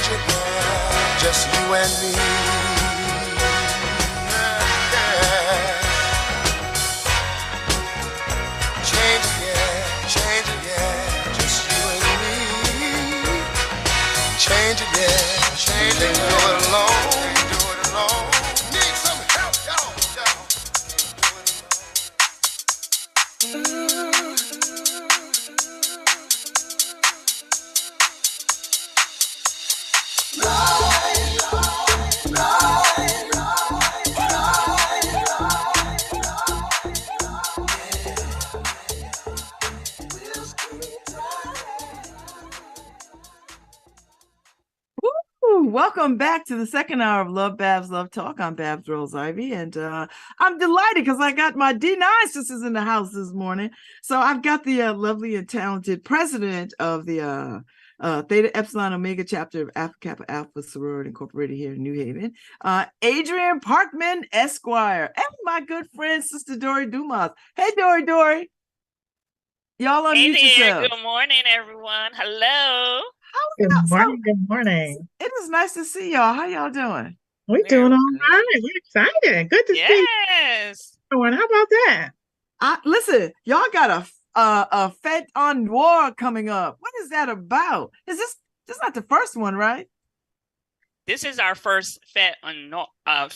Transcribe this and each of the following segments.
change again, just you and me. Yeah. Change again, just you and me. Change again, change and do it alone. Do it alone. Need some help, y'all. Welcome back to the second hour of Lovebabz Love Talk. I'm Babz Ivy, and I'm delighted because I got my D9 sisters in the house this morning. So I've got the lovely and talented president of the Theta Epsilon Omega chapter of Alpha Kappa Alpha Sorority Incorporated here in New Haven, Adrienne Parkmond, Esquire, and my good friend, Sister Dory Dumas. Hey, Dory. Y'all unmute yourselves. Good morning, everyone. Hello. Good morning. It is nice to see y'all. How y'all doing? We're doing all right. We're excited. Good to see you. How about that? Listen, y'all got a fête en noir coming up. What is that about? Is this not the first one, right? This is our first fête en noir.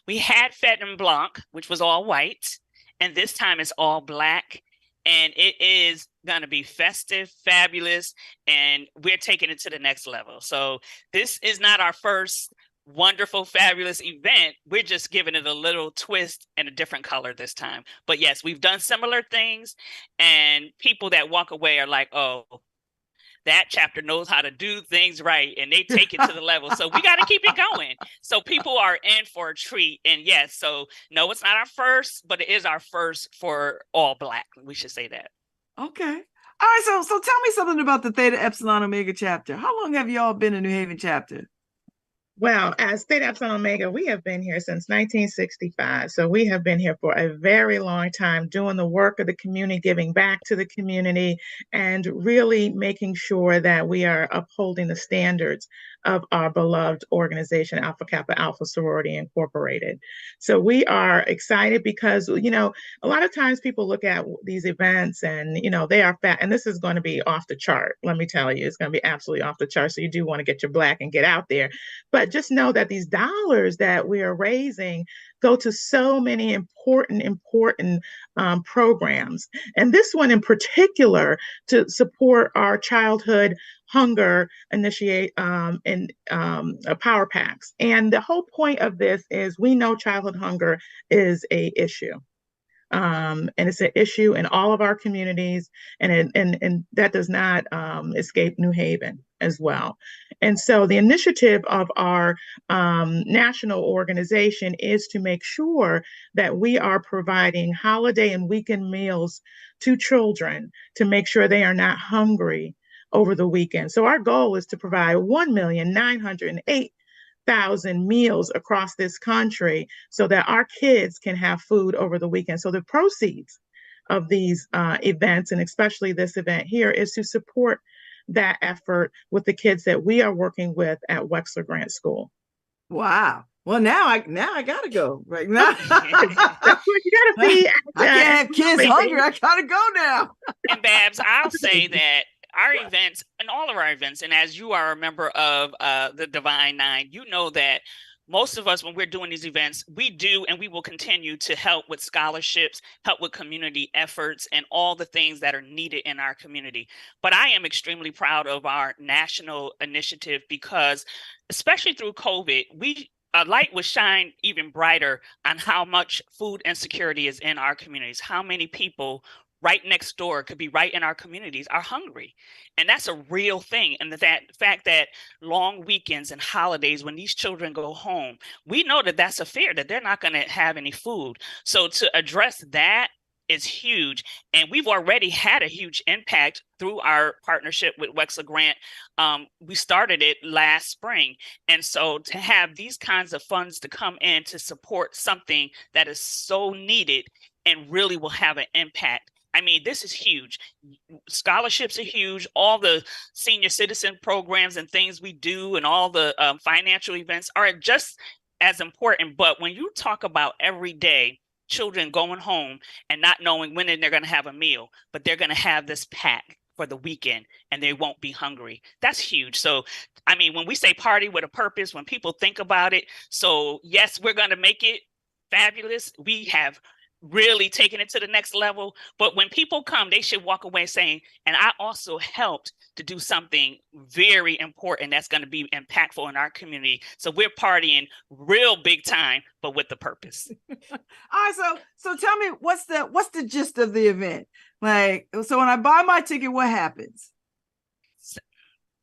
We had fête en blanc, which was all white, and this time it's all black. And it is going to be festive, fabulous, and we're taking it to the next level. So this is not our first wonderful, fabulous event. We're just giving it a little twist and a different color this time. But yes, we've done similar things, and people that walk away are like, oh, that chapter knows how to do things right, and they take it to the level. So we got to keep it going. So people are in for a treat. And yes, so no, it's not our first, but it is our first for all black. We should say that. Okay. All right. So tell me something about the Theta Epsilon Omega chapter. How long have y'all been in New Haven chapter? Well, as Theta Epsilon Omega, we have been here since 1965. So we have been here for a very long time doing the work of the community, giving back to the community, and really making sure that we are upholding the standards of our beloved organization, Alpha Kappa Alpha Sorority Incorporated. So we are excited because, you know, a lot of times people look at these events and, you know, they are fat, and this is going to be off the chart. Let me tell you, it's going to be absolutely off the chart. So you do want to get your black and get out there. But just know that these dollars that we are raising go to so many important programs. And this one in particular to support our childhood hunger initiate and power packs. And the whole point of this is we know childhood hunger is a issue. And it's an issue in all of our communities, and that does not escape New Haven as well. And so the initiative of our national organization is to make sure that we are providing holiday and weekend meals to children to make sure they are not hungry over the weekend. So our goal is to provide 1,908,000 meals across this country so that our kids can have food over the weekend. So the proceeds of these events, and especially this event here, is to support that effort with the kids that we are working with at Wexler Grant School. Wow. Well, now I gotta go right now. That's what you gotta feed. I can't have kids hungry. I gotta go now. And Babz, I'll say that our events and all of our events, and as you are a member of the Divine Nine, you know that most of us, when we're doing these events, we do and we will continue to help with scholarships, help with community efforts, and all the things that are needed in our community. But I am extremely proud of our national initiative because, especially through COVID, a light was shined even brighter on how much food insecurity is in our communities, how many people right next door could be right in our communities are hungry. And that's a real thing. And that fact that long weekends and holidays, when these children go home, we know that that's a fear that they're not going to have any food. So to address that is huge. And we've already had a huge impact through our partnership with Wexler Grant. We started it last spring. And so to have these kinds of funds to come in to support something that is so needed and really will have an impact, I mean, this is huge. Scholarships are huge. All the senior citizen programs and things we do and all the financial events are just as important. But when you talk about every day, children going home and not knowing when they're going to have a meal, but they're going to have this pack for the weekend and they won't be hungry. That's huge. So, I mean, when we say party with a purpose, when people think about it, so yes, we're going to make it fabulous. We have really taken it to the next level. But when people come, they should walk away saying, and I also helped to do something very important that's going to be impactful in our community. So we're partying real big time, but with the purpose. All right, so tell me, what's the gist of the event? Like, so when I buy my ticket, what happens?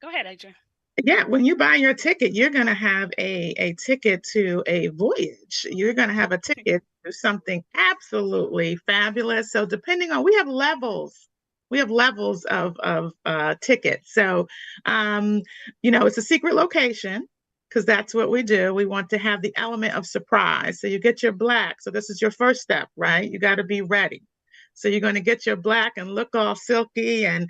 Go ahead, Adrienne. Yeah, when you buy your ticket, you're going to have a ticket to a voyage. You're going to have a ticket to something absolutely fabulous. So depending on, we have levels of tickets. So, it's a secret location because that's what we do. We want to have the element of surprise. So you get your black. So this is your first step, right? You got to be ready. So you're going to get your black and look all silky and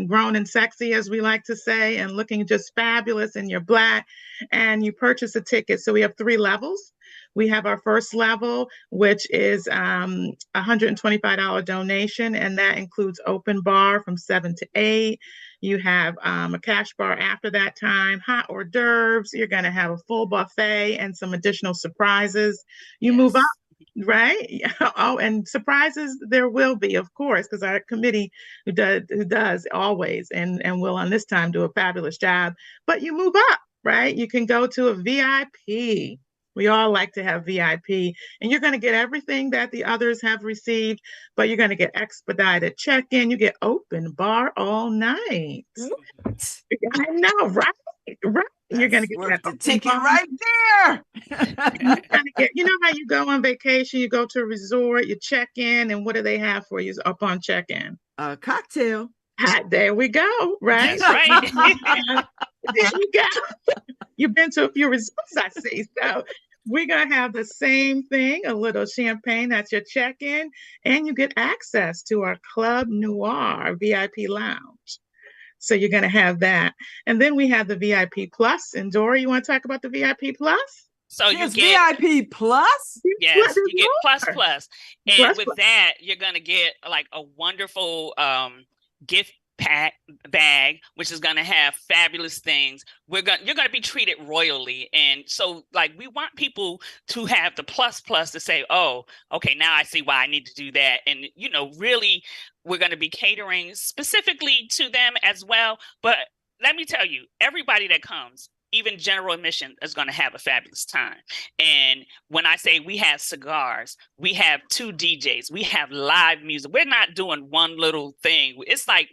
grown and sexy, as we like to say, and looking just fabulous in your black. And you purchase a ticket. So we have 3 levels. We have our first level, which is $125 donation, and that includes open bar from 7 to 8. You have a cash bar after that time, hot hors d'oeuvres. You're going to have a full buffet and some additional surprises. You move up. Right. Oh, and surprises there will be, of course, because our committee who does always and will on this time do a fabulous job. But you move up, right? You can go to a VIP. We all like to have VIP, and you're going to get everything that the others have received, but you're going to get expedited check-in. You get open bar all night. I know, right? Right. You're going to get that the ticket right there. You know how you go on vacation, you go to a resort, you check in, and what do they have for you upon check-in? A cocktail. There we go. Right. That's right. There you go. You've been to a few resorts, I see. So we're going to have the same thing, a little champagne at your check-in, and you get access to our Club Noir VIP lounge. So you're going to have that. And then we have the VIP Plus. And Dora, you want to talk about the VIP Plus? So you get VIP Plus? Yes, you get plus. And with that, you're going to get like a wonderful gift bag, which is going to have fabulous things. You're going to be treated royally. And so like we want people to have the plus to say, oh, okay, now I see why I need to do that. And really we're going to be catering specifically to them as well. But let me tell you, everybody that comes, even general admission, is going to have a fabulous time. And when I say we have cigars, we have 2 DJs, we have live music. We're not doing one little thing. It's like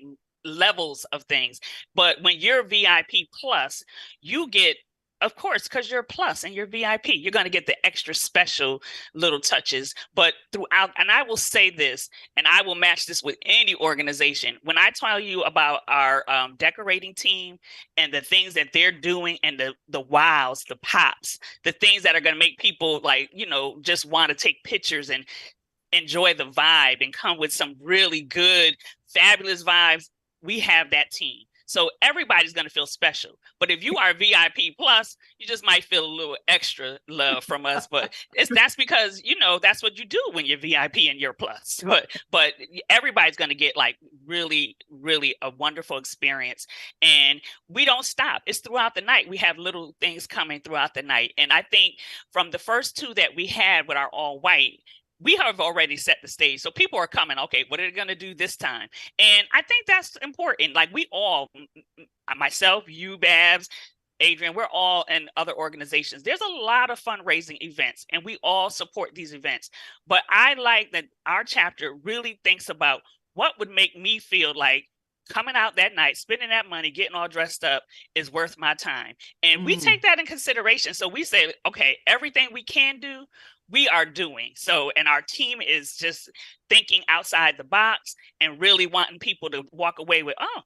levels of things. But when you're VIP plus, you get, of course, because you're plus and you're VIP, you're going to get the extra special little touches. But throughout, and I will say this, and I will match this with any organization. When I tell you about our decorating team and the things that they're doing and the wows, the pops, the things that are going to make people like, just want to take pictures and enjoy the vibe and come with some really good, fabulous vibes, we have that team. So everybody's going to feel special. But if you are VIP plus, you just might feel a little extra love from us. But that's because, that's what you do when you're VIP and you're plus. But everybody's going to get like really, really a wonderful experience. And we don't stop. It's throughout the night. We have little things coming throughout the night. And I think from the first 2 that we had with our all white, we have already set the stage. So people are coming, okay, what are they going to do this time? And I think that's important. Like we all, myself, you, Babz, Adrienne, we're all in other organizations. There's a lot of fundraising events and we all support these events. But I like that our chapter really thinks about what would make me feel like coming out that night, spending that money, getting all dressed up is worth my time. And we take that in consideration. So we say, okay, everything we can do, we are doing. So, and our team is just thinking outside the box and really wanting people to walk away with, oh,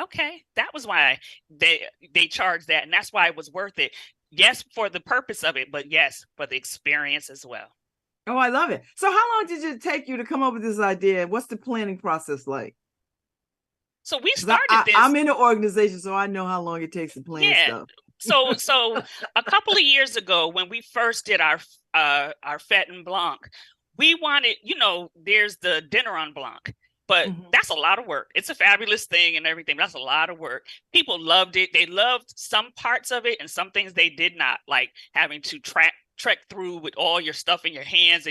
okay, that was why they charged that. And that's why it was worth it. Yes, for the purpose of it, but yes, for the experience as well. Oh, I love it. So how long did it take you to come up with this idea? What's the planning process like? So we started this. I'm in the organization, so I know how long it takes to plan stuff. So a couple of years ago, when we first did our Fête en Blanc, we wanted, there's the dinner en blanc, but that's a lot of work. It's a fabulous thing and everything. That's a lot of work. People loved it. They loved some parts of it and some things they did not, like having to trek through with all your stuff in your hands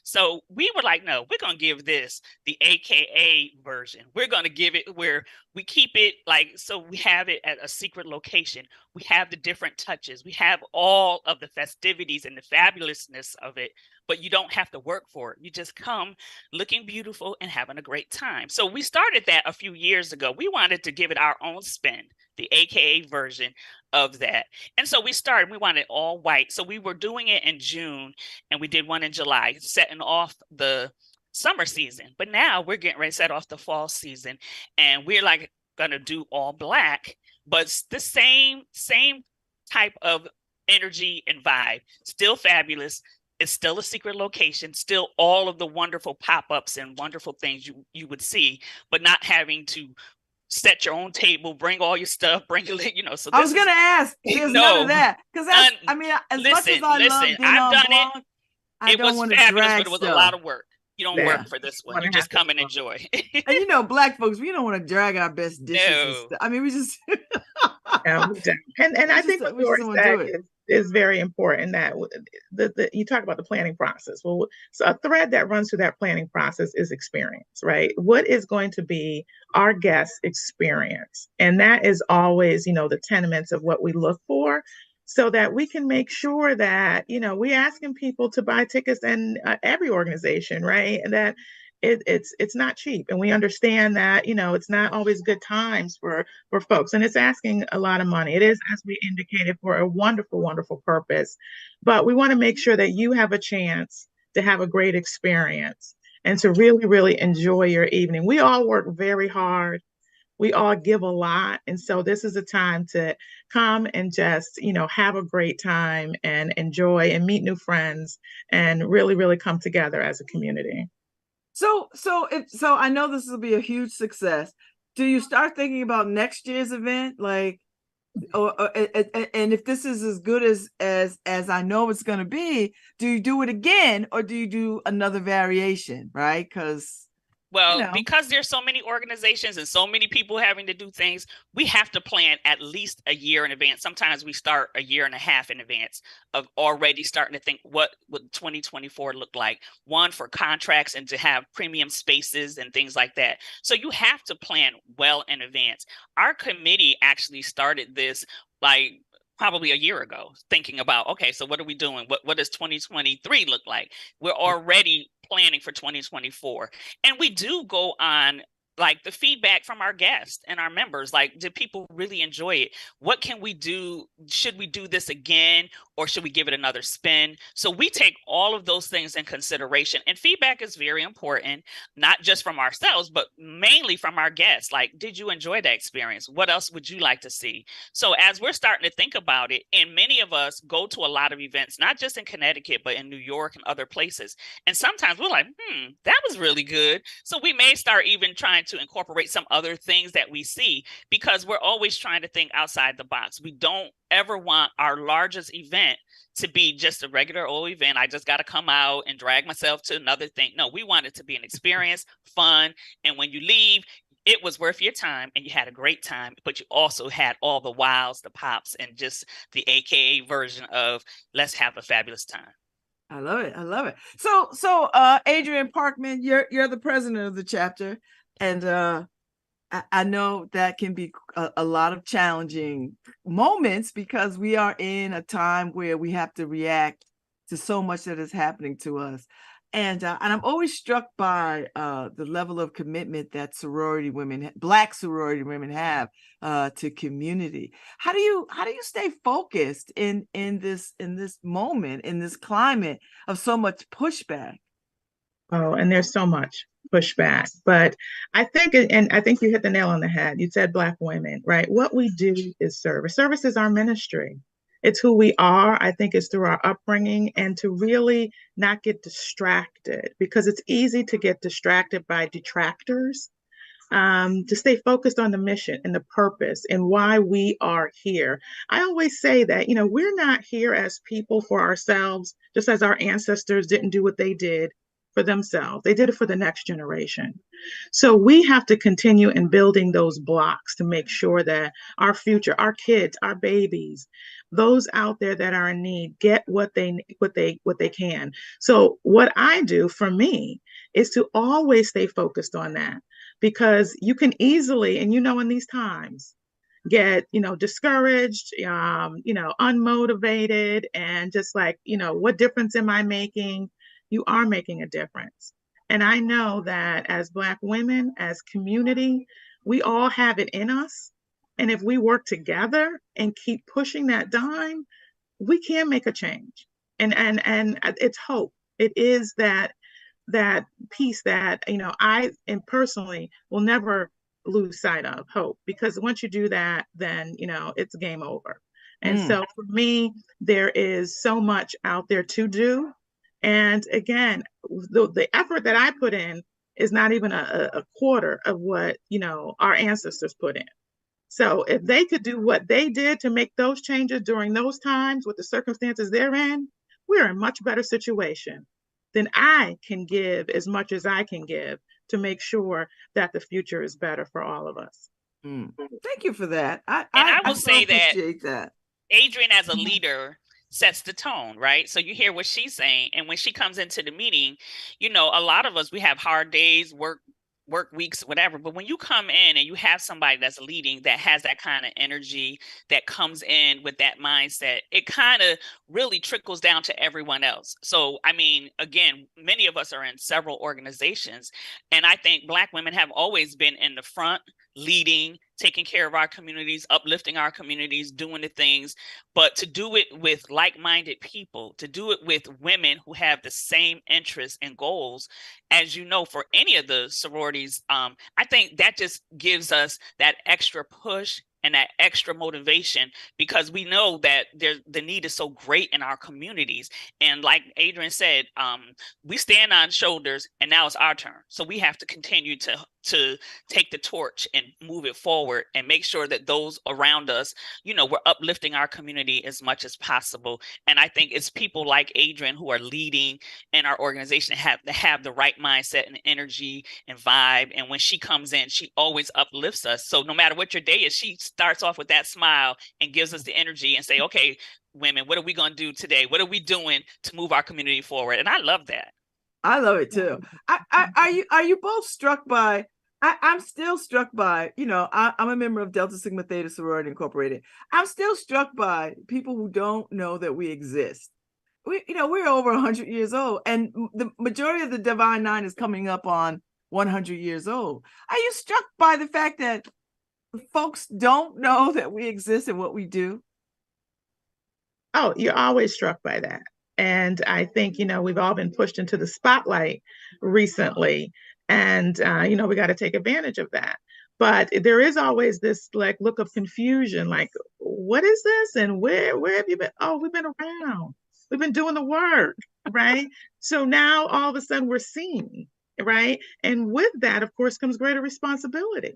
so we were like, no, we're going to give this the AKA version. We're going to give it where we keep it so we have it at a secret location. We have the different touches. We have all of the festivities and the fabulousness of it, but you don't have to work for it. You just come looking beautiful and having a great time. So we started that a few years ago. We wanted to give it our own spin, the AKA version of that. And so we wanted all white. So we were doing it in June and we did one in July, setting off the summer season. But now we're getting ready to set off the fall season and we're going to do all black, but it's the same type of energy and vibe. Still fabulous. It's still a secret location, still all of the wonderful pop-ups and wonderful things you would see, but not having to set your own table, bring all your stuff, bring it, So I was going to ask, there's none of that. Because that's, much as I love I've done it. I don't want to drag but it was a lot of work. You don't work for this one. You just come and enjoy. And Black folks, we don't want to drag our best dishes. No. And we just. and I think what Doris said is very important, that you talk about the planning process. Well, so a thread that runs through that planning process is experience, right? What is going to be our guest experience? And that is always, the tenements of what we look for, so that we can make sure that, we're asking people to buy tickets in every organization, right? And that it's not cheap. And we understand that, it's not always good times for folks. And it's asking a lot of money. It is, as we indicated, for a wonderful, wonderful purpose. But we want to make sure that you have a chance to have a great experience and to really, really enjoy your evening. We all work very hard. We all give a lot. And so this is a time to come and just, have a great time and enjoy and meet new friends and really, really come together as a community. So I know this will be a huge success. Do you start thinking about next year's event? And if this is as good as I know it's going to be, do you do it again or do you do another variation? Right? Because there's so many organizations and so many people having to do things, we have to plan at least a year in advance. Sometimes we start a year and a half in advance of already starting to think what would 2024 look like. One, for contracts and to have premium spaces and things like that. So you have to plan well in advance. Our committee actually started this probably a year ago, thinking about, okay, so what are we doing? What does 2023 look like? We're already planning for 2024. And we do go on the feedback from our guests and our members. Did people really enjoy it? What can we do? Should we do this again? Or should we give it another spin? So we take all of those things in consideration. And feedback is very important, not just from ourselves, but mainly from our guests. Did you enjoy that experience? What else would you like to see? So as we're starting to think about it, and many of us go to a lot of events, not just in Connecticut, but in New York and other places. And sometimes we're like, that was really good. So we may start even trying to incorporate some other things that we see, because we're always trying to think outside the box. We don't ever want our largest event to be just a regular old event. I just got to come out and drag myself to another thing. No, we want it to be an experience, fun. And when you leave, it was worth your time and you had a great time, but you also had all the wows, the pops, and just the AKA version of let's have a fabulous time. I love it. I love it. So Adrienne Parkmond, you're the president of the chapter. And I know that can be a lot of challenging moments because we are in a time where we have to react to so much that is happening to us. And I'm always struck by the level of commitment that Black sorority women have to community. How do you stay focused in this moment, in this climate of so much pushback? Oh, and there's so much pushback, but I think you hit the nail on the head. You said Black women, right? What we do is service. Service is our ministry. It's who we are. I think it's through our upbringing, and to really not get distracted, because it's easy to get distracted by detractors. To stay focused on the mission and the purpose and why we are here. I always say that, we're not here as people for ourselves, just as our ancestors didn't do what they did for themselves. They did it for the next generation. So we have to continue in building those blocks to make sure that our future, our kids, our babies, those out there that are in need get what they can. So what I do for me is to always stay focused on that, because you can easily, and in these times, get discouraged, unmotivated, and just like, what difference am I making? You are making a difference. And I know that as Black women, as community, we all have it in us. And if we work together and keep pushing that dime, we can make a change. And it's hope. It is that piece that I and personally will never lose sight of, hope, because once you do that, then it's game over. And so for me, there is so much out there to do. And again, the effort that I put in is not even a quarter of what our ancestors put in. So if they could do what they did to make those changes during those times with the circumstances they're in, we're in a much better situation. Then I can give as much as I can give to make sure that the future is better for all of us. Thank you for that. I will say that Adrienne, as a leader, sets the tone, right? So you hear what she's saying. And when she comes into the meeting, a lot of us, we have hard days, work weeks, whatever. But when you come in and you have somebody that's leading, that has that kind of energy, that comes in with that mindset, it kind of really trickles down to everyone else. So, I mean, again, many of us are in several organizations, and I think Black women have always been in the front, leading, taking care of our communities, uplifting our communities, doing the things. But to do it with like-minded people, to do it with women who have the same interests and goals, as for any of the sororities, I think that just gives us that extra push and that extra motivation, because we know that the need is so great in our communities. And like Adrienne said, we stand on shoulders, and now it's our turn. So we have to continue to take the torch and move it forward and make sure that those around us, we're uplifting our community as much as possible. And I think it's people like Adrienne who are leading in our organization that have the right mindset and energy and vibe. And when she comes in, she always uplifts us. So no matter what your day is, she starts off with that smile and gives us the energy and say, okay, women, what are we going to do today? What are we doing to move our community forward? And I love that. I love it too. Are you both struck by? I'm still struck by, I'm a member of Delta Sigma Theta Sorority Incorporated. I'm still struck by people who don't know that we exist. We're over 100 years old, and the majority of the Divine Nine is coming up on 100 years old. Are you struck by the fact that folks don't know that we exist and what we do? Oh, you're always struck by that. And I think, we've all been pushed into the spotlight recently. And, we got to take advantage of that. But there is always this look of confusion, like, what is this? And where have you been? Oh, we've been around. We've been doing the work, right? So now all of a sudden we're seen, right? And with that, of course, comes greater responsibility,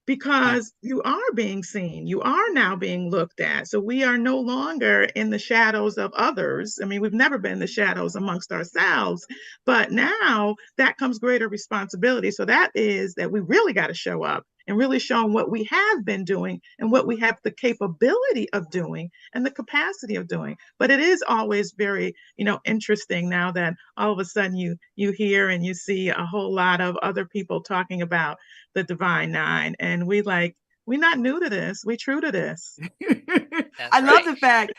because you are being seen. You are now being looked at. So we are no longer in the shadows of others. I mean, we've never been in the shadows amongst ourselves, but now that comes greater responsibility. So that is that we really got to show up and really show them what we have been doing and what we have the capability of doing and the capacity of doing. But it is always very, interesting now that all of a sudden you hear and you see a whole lot of other people talking about the Divine Nine, and we're not new to this. We're true to this. I love the fact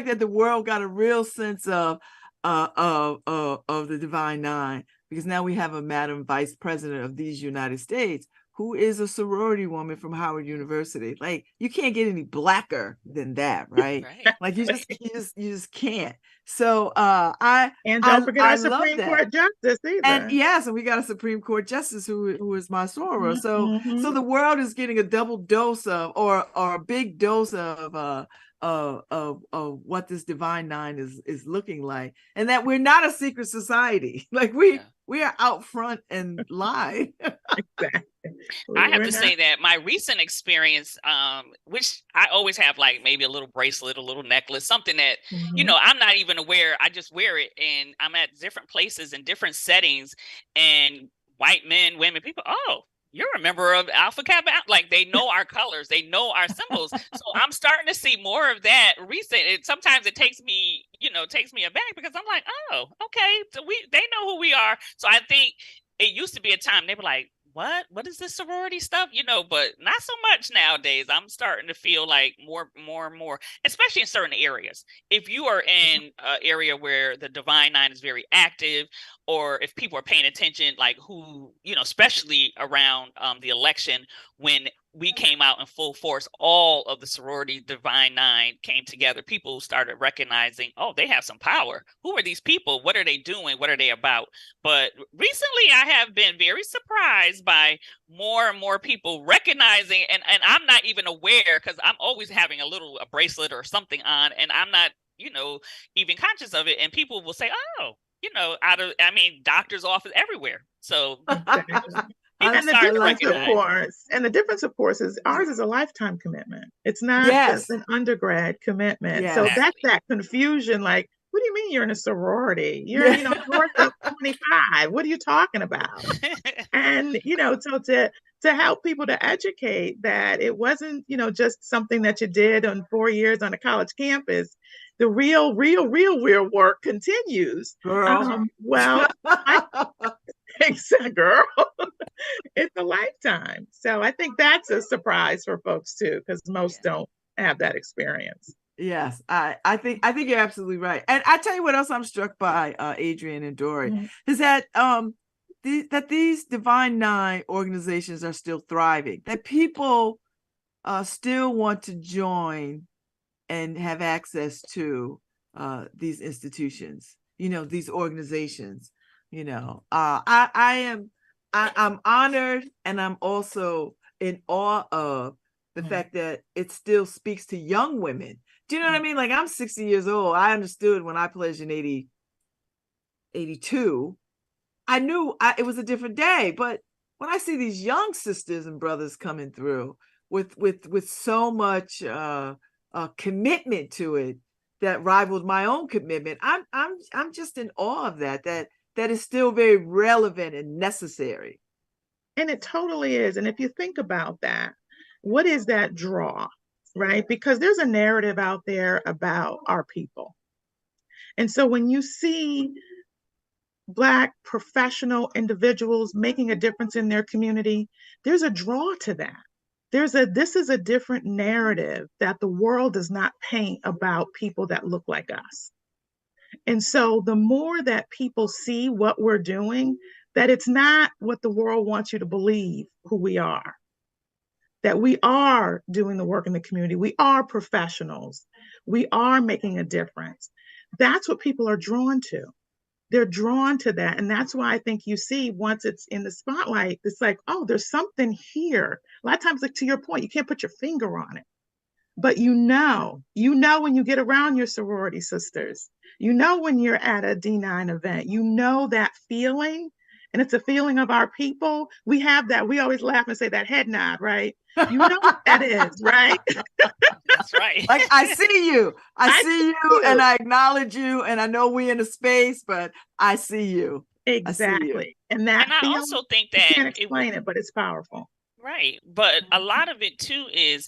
that the world got a real sense of the Divine Nine, because now we have a Madam Vice President of these United States who is a sorority woman from Howard University. Like, you can't get any blacker than that, right? Right. Like, you just can't. So and don't forget our love Supreme that. Court justice either. And yes, and we got a Supreme Court justice who is my soror. Mm-hmm. So the world is getting a double dose of, or a big dose of what this divine nine is looking like, and that we're not a secret society. Like, we are out front and live. Exactly. I have to say that my recent experience, which I always have, like maybe a little bracelet, a little necklace, something that, you know, I'm not even aware. I just wear it, and I'm at different places in different settings, and white men, women, people, oh, you're a member of Alpha Kappa. Like, they know our colors, they know our symbols. So I'm starting to see more of that recent. Sometimes it takes me aback, because I'm like, oh, okay, so they know who we are. So I think it used to be a time they were like, what is this sorority stuff, but not so much nowadays. I'm starting to feel like more and more, especially in certain areas. If you are in an area where the divine nine is very active, or if people are paying attention, like who, especially around the election, when we came out in full force, all of the sorority divine nine came together. People started recognizing, oh, they have some power. Who are these people? What are they doing? What are they about? But recently I have been very surprised by more and more people recognizing, and I'm not even aware, because I'm always having a bracelet or something on, and I'm not, even conscious of it. And people will say, oh, doctor's office everywhere. So and the difference, of course, is ours is a lifetime commitment. It's not just an undergrad commitment. So that's that confusion. Like, what do you mean you're in a sorority? You're, north of 25. What are you talking about? And, so to help people to educate that it wasn't, just something that you did on 4 years on a college campus. The real work continues. Girl. Girl. It's a lifetime. So I think that's a surprise for folks too, because most don't have that experience. Yes, I think you're absolutely right. And I tell you what else I'm struck by, Adrienne and Dory, is that that these Divine Nine organizations are still thriving, that people still want to join and have access to these institutions, these organizations. I'm honored, and I'm also in awe of the fact that it still speaks to young women. Do you know what I mean? Like, I'm 60 years old. I understood when I pledged in 82. I knew it was a different day. But when I see these young sisters and brothers coming through with so much commitment to it that rivaled my own commitment, I'm just in awe of that is still very relevant and necessary. And it totally is. And if you think about that, what is that draw, right? Because there's a narrative out there about our people. And so when you see Black professional individuals making a difference in their community, there's a draw to that. This is a different narrative that the world does not paint about people that look like us. And so the more that people see what we're doing, that it's not what the world wants you to believe who we are, that we are doing the work in the community, we are professionals, we are making a difference. That's what people are drawn to. They're drawn to that. And that's why I think you see, once it's in the spotlight, it's like, oh, there's something here. A lot of times, like, to your point, you can't put your finger on it. But you know when you get around your sorority sisters, when you're at a D9 event, that feeling, and it's a feeling of our people. We have that. We always laugh and say that head nod, right? You know what that is, right? That's right. Like, I see you. I see you, and I acknowledge you, and I know we're in a space, but I see you. Exactly. And I also think that you can't explain it, but it's powerful. Right. But a lot of it too is,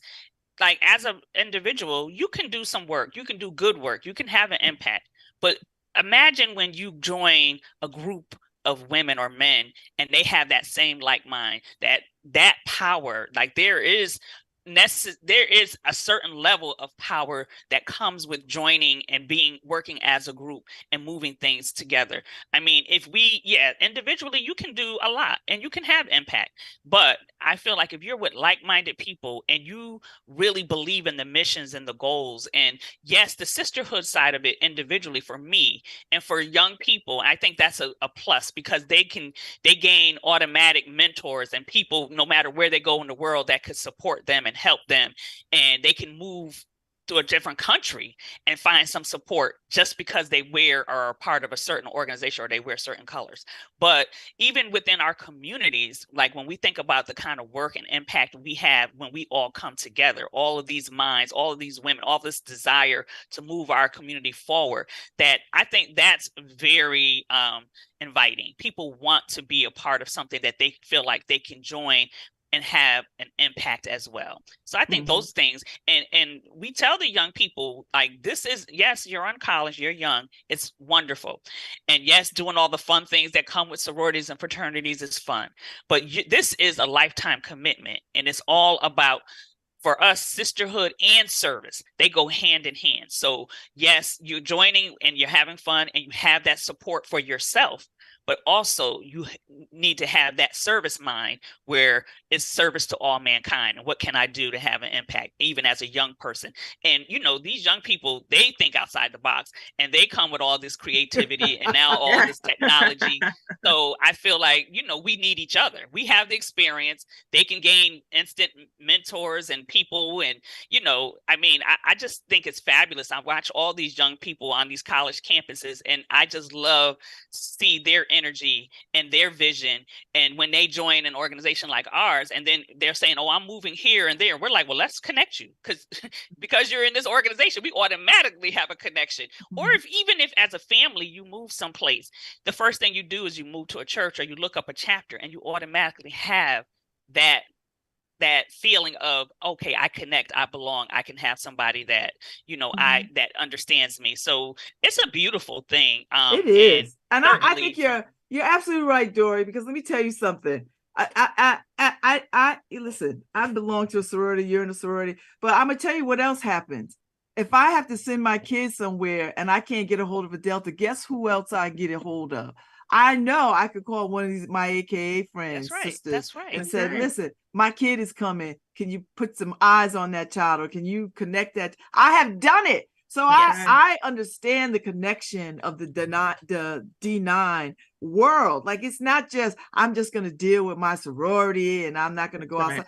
like, as an individual, you can do some work, you can do good work, you can have an impact. But imagine when you join a group of women or men and they have that same like mind, that power. Like, there is there is a certain level of power that comes with joining and working as a group and moving things together. I mean, if we, individually, you can do a lot and you can have impact. But I feel like if you're with like-minded people and you really believe in the missions and the goals, and yes, the sisterhood side of it individually for me and for young people, I think that's a plus, because they gain automatic mentors and people, no matter where they go in the world, that could support them and help them, and they can move to a different country and find some support just because they wear or are part of a certain organization or they wear certain colors. But even within our communities, like when we think about the kind of work and impact we have when we all come together, all of these minds, all of these women, all this desire to move our community forward, that I think that's very inviting. People want to be a part of something that they feel like they can join and have an impact as well. So I think those things, and we tell the young people, like, this is, yes, you're in college, you're young, it's wonderful. And yes, doing all the fun things that come with sororities and fraternities is fun. But this is a lifetime commitment, and it's all about, for us, sisterhood and service. They go hand in hand. So yes, you're joining and you're having fun and you have that support for yourself, but also you need to have that service mind where it's service to all mankind. And what can I do to have an impact, even as a young person? And, these young people, they think outside the box and they come with all this creativity and now all this technology. So I feel like, we need each other. We have the experience. They can gain instant mentors and people. And, I just think it's fabulous. I watch all these young people on these college campuses, and I just love to see their energy and their vision. And when they join an organization like ours, and then they're saying, oh, I'm moving here and there, we're like, well, let's connect you, because you're in this organization, we automatically have a connection. Or even if as a family you move someplace, the first thing you do is you move to a church or you look up a chapter, and you automatically have that feeling of, okay, I connect, I belong, I can have somebody that, that understands me. So it's a beautiful thing. It is. And I think you're absolutely right, Dory, because let me tell you something. I listen, I belong to a sorority, you're in a sorority, but I'm gonna tell you what else happens. If I have to send my kids somewhere and I can't get a hold of a Delta, guess who else I get a hold of? I know I could call one of my AKA friends, sisters, that's right. and say, listen, my kid is coming. Can you put some eyes on that child, or can you connect that? I have done it. So yes. I understand the connection of the D9 world. Like, it's not just, I'm just going to deal with my sorority and I'm not going to go outside.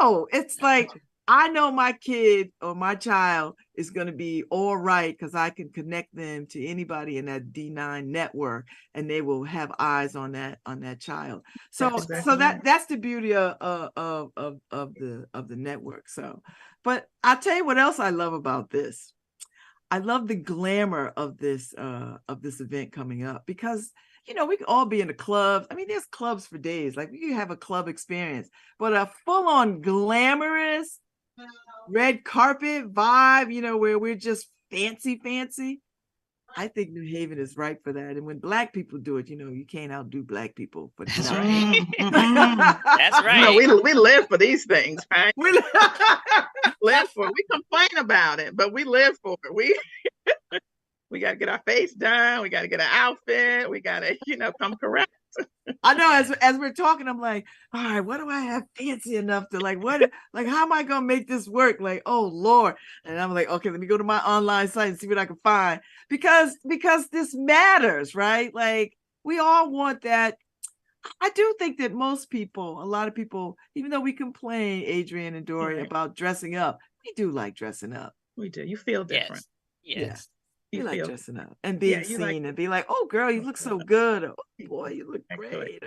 No, it's like, I know my kid or my child is going to be all right because I can connect them to anybody in that D9 network, and they will have eyes on that child. So that's the beauty of the network. So, but I'll tell you what else I love about this. I love the glamour of this event coming up, because we can all be in the clubs. I mean, there's clubs for days. Like, we can have a club experience, but a full-on glamorous red carpet vibe, where we're just fancy. I think New Haven is right for that. And when Black people do it, you can't outdo Black people. But that's right. That's right. We live for these things, right? We live for it. We complain about it, but we live for it. We got to get our face done. We got to get an outfit. We got to, come correct. I know, as we're talking, I'm like, all right, what do I have fancy enough to how am I gonna make this work? Like, oh Lord. And I'm like, okay, let me go to my online site and see what I can find, because this matters, right? Like, we all want that. I do think that a lot of people, even though we complain, Adrienne and Dory, about dressing up, we do like dressing up. We do. You feel different. Yes. You like dressing up and being seen and be like, oh, girl, you look so good. Oh, boy, you look great.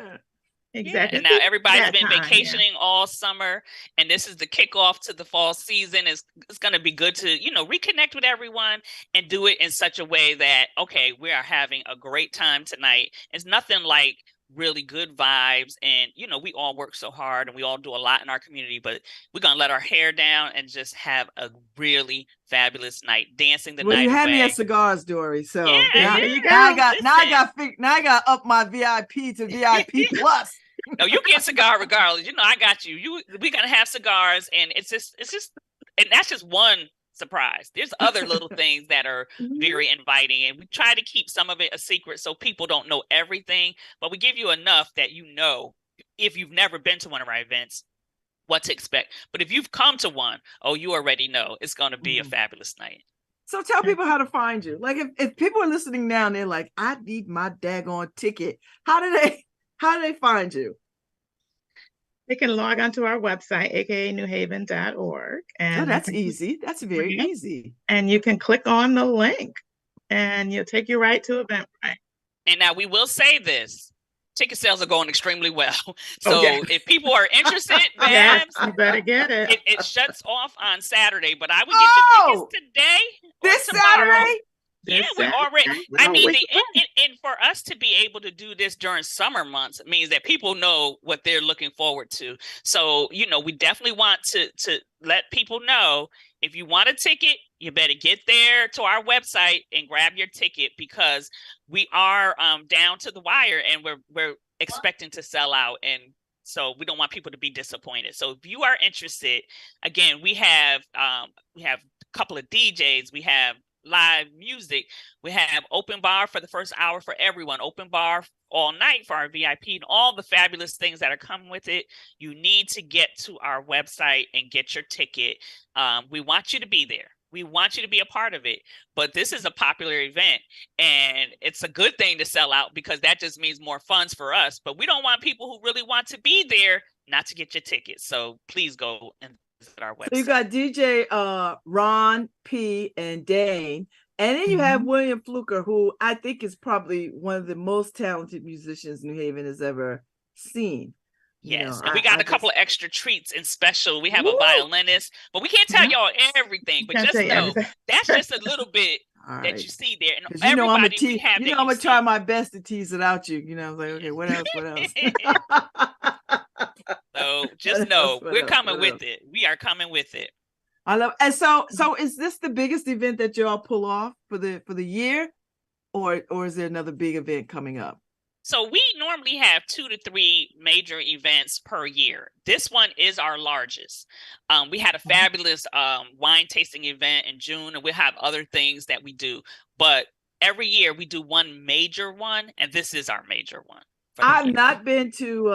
Exactly. And now everybody's been vacationing all summer, and this is the kickoff to the fall season. It's going to be good to, reconnect with everyone and do it in such a way that, okay, we are having a great time tonight. It's nothing like really good vibes, and we all work so hard and we all do a lot in our community, but we're gonna let our hair down and just have a really fabulous night, dancing the night you had away. me at cigars, Dory, so now I got up my VIP to VIP plus. No, you get a cigar regardless. You know, I got you. We're gonna have cigars, and it's just, and that's just one surprise. There's other little things that are very inviting, and we try to keep some of it a secret so people don't know everything, but we give you enough that you know, if you've never been to one of our events, what to expect. But if you've come to one, you already know it's going to be a fabulous night. So tell people how to find you. Like if people are listening now and they're like, I need my daggone ticket, how do they find you? They can log onto our website, aka.newhaven.org. And that's easy. That's very easy. And you can click on the link and you'll take you right to Eventbrite. And now we will say this. Ticket sales are going extremely well. So if people are interested, Babs, you better get it. It shuts off on Saturday, but I would get your tickets today. This Saturday? Yeah, we're already. I mean, and for us to be able to do this during summer months means that people know what they're looking forward to. So, you know, we definitely want to let people know, if you want a ticket, you better get there to our website and grab your ticket, because we are down to the wire, and we're expecting to sell out, and so we don't want people to be disappointed. So if you are interested, again, we have a couple of DJs, we have live music, we have open bar for the first hour for everyone, open bar all night for our VIP, and all the fabulous things that are coming with it. You need to get to our website and get your ticket. We want you to be there. We want you to be a part of it. But this is a popular event, and it's a good thing to sell out, because that just means more funds for us. But we don't want people who really want to be there not to get your tickets. So please go and visit our website. So you got DJ Ron, P, and Dane. And then you have William Fluker, who I think is probably one of the most talented musicians New Haven has ever seen. Yes, and we got a couple of extra treats and special. We have a violinist, but we can't tell y'all everything. But just know that's just a little bit that you see there. And everybody we have, I'm gonna try my best to tease it out you. You know, I'm like, okay, what else? So just know we're coming with it. We are coming with it. I love. And so is this the biggest event that y'all pull off for the year, or is there another big event coming up? So we normally have 2 to 3 major events per year. This one is our largest. We had a fabulous wine tasting event in June, and we'll have other things that we do. But every year we do one major one, and this is our major one. I've not been to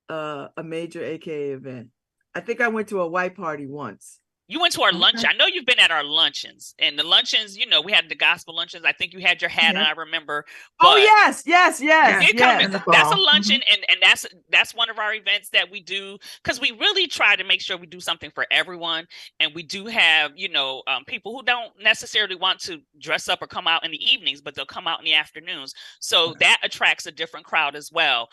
a major AKA event. I think I went to a white party once. You went to our luncheon. I know you've been at our luncheons, and the luncheons, you know, we had the gospel luncheons. I think you had your hat on, I remember. But yes. That's a luncheon, and that's one of our events that we do, because we really try to make sure we do something for everyone. And we do have, you know, people who don't necessarily want to dress up or come out in the evenings, but they'll come out in the afternoons. So that attracts a different crowd as well,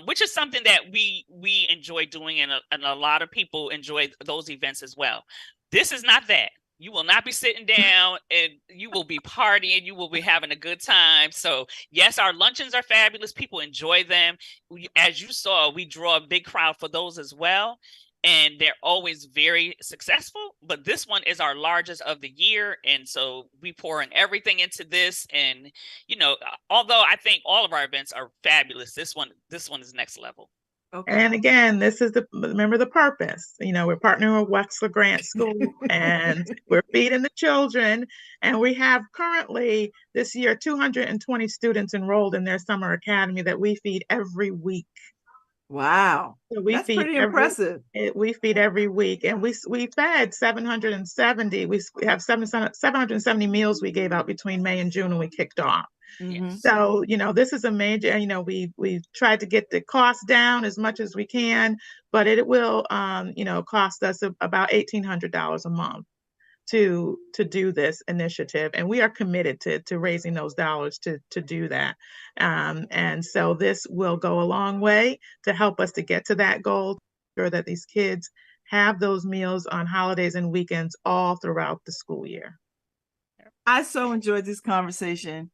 which is something that we enjoy doing, and a lot of people enjoy those events as well. This is not that. You will not be sitting down, and you will be partying. You will be having a good time. So yes, our luncheons are fabulous. People enjoy them. As you saw, we draw a big crowd for those as well. And they're always very successful. But this one is our largest of the year. And so we pour in everything into this. And, you know, although I think all of our events are fabulous, this one is next level. Okay. And again, this is remember the purpose. You know, we're partnering with Wexler Grant School, and we're feeding the children. And we have currently this year 220 students enrolled in their summer academy that we feed every week. Wow, so that's pretty impressive. We feed every week, and we fed 770. We have 770 meals we gave out between May and June when we kicked off. So, you know, this is a major, you know, we tried to get the cost down as much as we can, but it will, you know, cost us about $1,800 a month to do this initiative. And we are committed to raising those dollars to do that. And so this will go a long way to help us to get to that goal, sure that these kids have those meals on holidays and weekends all throughout the school year. I so enjoyed this conversation.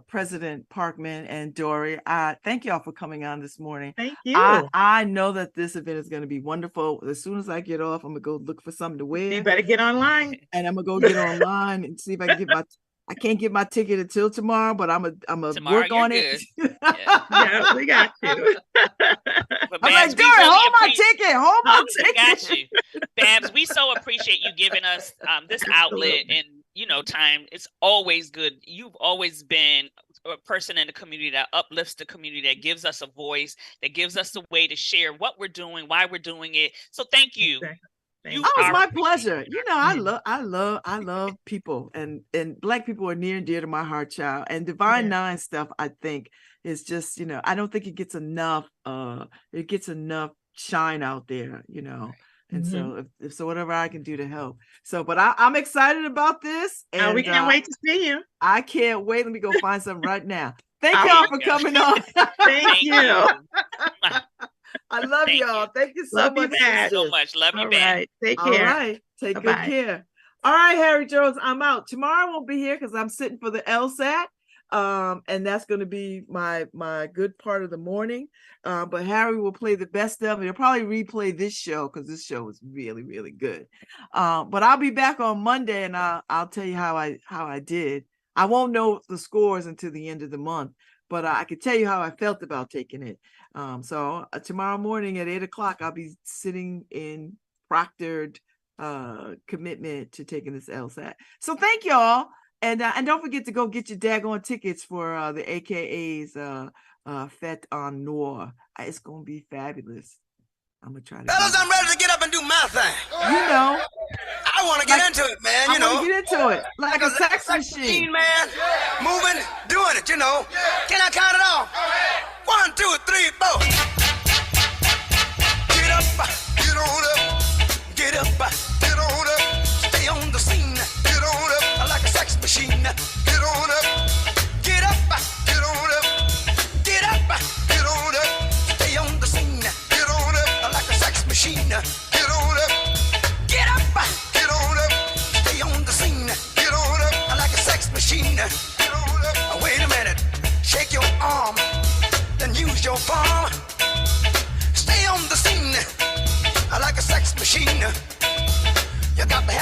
President Parkmond and Dory, thank y'all for coming on this morning. Thank you. I know that this event is going to be wonderful. As soon as I get off, I'm gonna go look for something to wear. You better get online. And I'm gonna go get online and see if I can get I can't get my ticket until tomorrow, but I'm a work on it. Yeah, we got you. But I'm Babz, like, Dory, hold my ticket. Hold my ticket. Got you. Babz, we so appreciate you giving us this outlet and, you know, time. It's always good. You've always been a person in the community that uplifts the community, that gives us a voice, that gives us a way to share what we're doing, why we're doing it. So thank you. Exactly. Oh, it's my pleasure. You know, I love people, and Black people are near and dear to my heart, child. And Divine Nine stuff, I think, is just, you know, I don't think it gets enough shine out there, you know. And so whatever I can do to help. So, but I'm excited about this. And we can't wait to see you. I can't wait. Let me go find something right now. Thank y'all for coming on. Thank you. I love y'all. Thank you so Love much. You back. So much. Love you All back. right. Take care. All right. Take good care. All right, Harry Jones, I'm out. Tomorrow I won't be here because I'm sitting for the LSAT. And that's going to be my good part of the morning. But Harry will play the best of it. He'll probably replay this show because this show was really, really good. But I'll be back on Monday and I'll tell you how I did. I won't know the scores until the end of the month, but I can tell you how I felt about taking it. So tomorrow morning at 8 o'clock, I'll be sitting in proctored commitment to taking this LSAT. So thank y'all. And don't forget to go get your daggone tickets for the AKA's Fête en Noir. It's going to be fabulous. I'm going to try to. Fellas, I'm ready to get up and do my thing. You know. I want to get into it, man. You know. I want to get into it. Like a sex machine. Man. Moving, doing it, you know. Can I count it off? 1, 2, 3, 4. Get up, get on up. Get up, get on up. Stay on the scene. Get on up like a sex machine. Get on up. Get up, get on up. Get up, get on up. Stay on the scene. Get on up like a sex machine. Get on up. Get up, get on up. Stay on the scene. Get on up like a sex machine. Get on up. Wait a minute. Shake your arm. Then use your palm. Stay on the scene like a sex machine. You got to have the